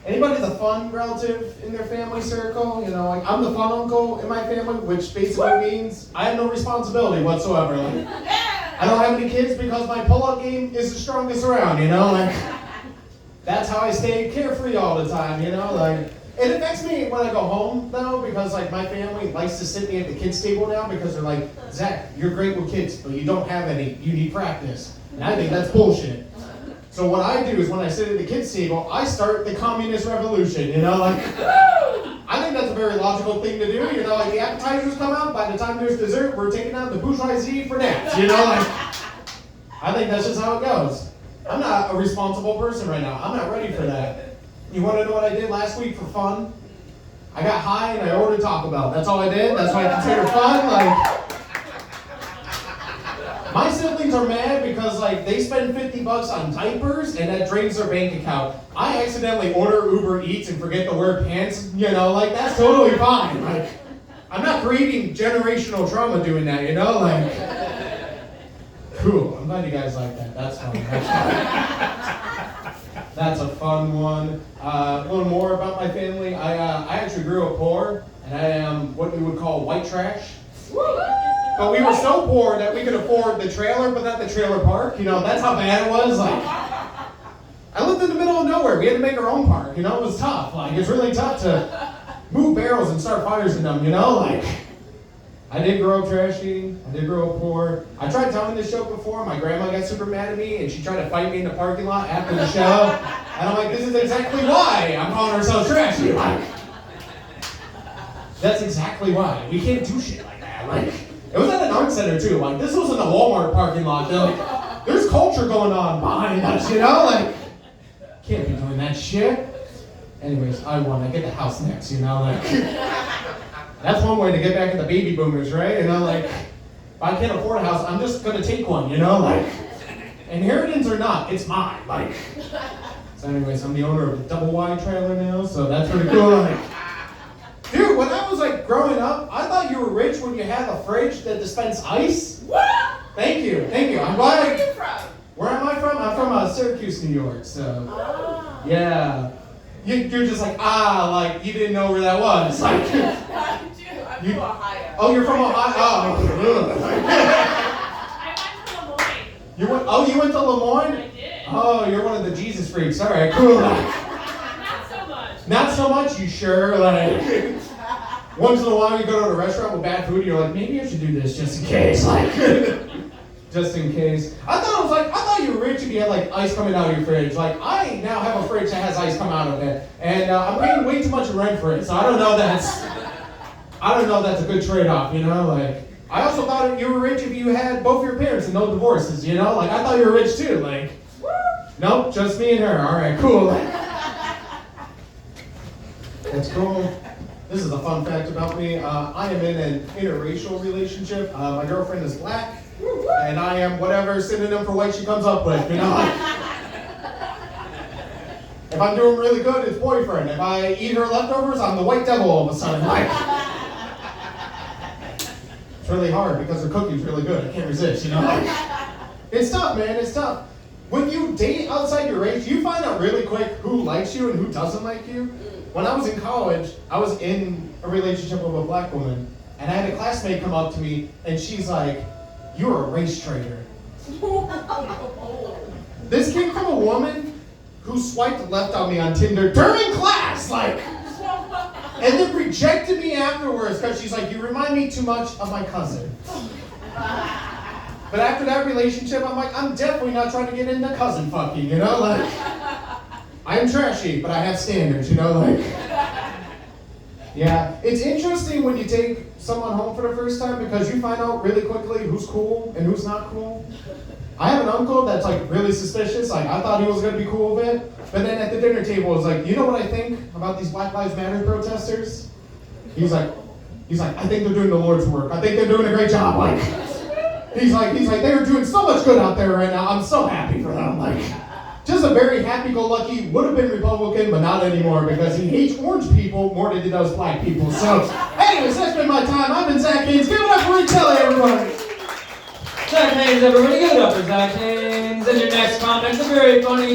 Anybody the fun relative in their family circle? You know, like I'm the fun uncle in my family, which basically means I have no responsibility whatsoever. Like, I don't have any kids because my pull-up game is the strongest around, you know? Like, that's how I stay carefree all the time, you know? Like, it affects me when I go home, though, because, like, my family likes to sit me at the kids' table now because they're like, Zach, you're great with kids, but you don't have any. You need practice. And I think that's bullshit. So what I do is when I sit at the kids' table, I start the communist revolution, you know? Like, I think that's a very logical thing to do, you know? Like, the appetizers come out, by the time there's dessert, we're taking out the bourgeoisie for naps, you know? Like, I think that's just how it goes. I'm not a responsible person right now. I'm not ready for that. You want to know what I did last week for fun? I got high and I ordered Taco Bell. That's all I did. That's what I consider fun. Like, my siblings are mad because like they spend $50 on diapers and that drains their bank account. I accidentally order Uber Eats and forget to wear pants. You know, like that's totally fine. Like, I'm not creating generational trauma doing that. You know, like. Cool. I'm glad you guys like that. That's fun. That's fun. That's a fun one. A little more about my family. I actually grew up poor, and I am what we would call white trash. But we were so poor that we could afford the trailer, but not the trailer park. You know, that's how bad it was. Like, I lived in the middle of nowhere. We had to make our own park. You know, it was tough. Like, it's really tough to move barrels and start fires in them. You know, like. I did grow up trashy. I did grow up poor. I tried telling this joke before. My grandma got super mad at me, and she tried to fight me in the parking lot after the show. And I'm like, this is exactly why I'm calling ourselves trashy. Like, that's exactly why. We can't do shit like that. Like, it was at an art center, too. Like, this wasn't a Walmart parking lot. Like, there's culture going on behind us, you know? Like, can't be doing that shit. Anyways, I won. I get the house next, you know? Like... That's one way to get back at the baby boomers, right? You know, like, if I can't afford a house, I'm just gonna take one, you know? Like, inheritance or not, it's mine. Like, so anyways, I'm the owner of a double wide trailer now, so that's pretty cool. Like, dude, when I was like growing up, I thought you were rich when you had a fridge that dispensed ice. What? Thank you. I'm glad. Where are you from? Where am I from? I'm from Syracuse, New York, so. Oh. Yeah. You're just like, like, you didn't know where that was. Like, I'm from Ohio. Oh, you're from Ohio? Oh. I went to Lemoyne. You went to Lemoyne? I did. Oh, you're one of the Jesus freaks. All right, cool. Not so much. Not so much? You sure? Like, once in a while you go to a restaurant with bad food, and you're like, maybe I should do this just in case. Like, just in case. I thought you were rich if you had like ice coming out of your fridge. Like, I now have a fridge that has ice come out of it, and I'm paying way too much rent for it, so I don't know that's a good trade-off, you know? Like, I also thought you were rich if you had both your parents and no divorces, you know? Like, I thought you were rich too. Like, nope, just me and her. All right, cool. That's cool. This is a fun fact about me. I am in an interracial relationship. My girlfriend is black. And I am whatever synonym for white she comes up with, you know? If I'm doing really good, it's boyfriend. If I eat her leftovers, I'm the white devil all of a sudden. Like, it's really hard because her cookie's really good. I can't resist, you know? Like, it's tough, man. It's tough. When you date outside your race, you find out really quick who likes you and who doesn't like you. When I was in college, I was in a relationship with a black woman, and I had a classmate come up to me, and she's like, "You're a race traitor." This came from a woman who swiped left on me on Tinder during class, like, and then rejected me afterwards because she's like, "You remind me too much of my cousin." But after that relationship, I'm like, I'm definitely not trying to get into cousin fucking, you know? Like, I am trashy, but I have standards, you know? Like, yeah, it's interesting when you take someone home for the first time because you find out really quickly who's cool and who's not cool. I have an uncle that's like really suspicious. Like, I thought he was gonna be cool with it, but then at the dinner table, was like, you know what I think about these Black Lives Matter protesters? He's like, I think they're doing the Lord's work. I think they're doing a great job. Like, he's like, they are doing so much good out there right now. I'm so happy for them. Like, just a very happy-go-lucky, would have been Republican, but not anymore because he hates orange people more than he does black people. So, anyways, that's been my time. I've been Zach Haynes. Give it up for Rick Kelly, everybody. Zach Haynes, everybody. Give it up for Zach Haynes. And your next comment, a very funny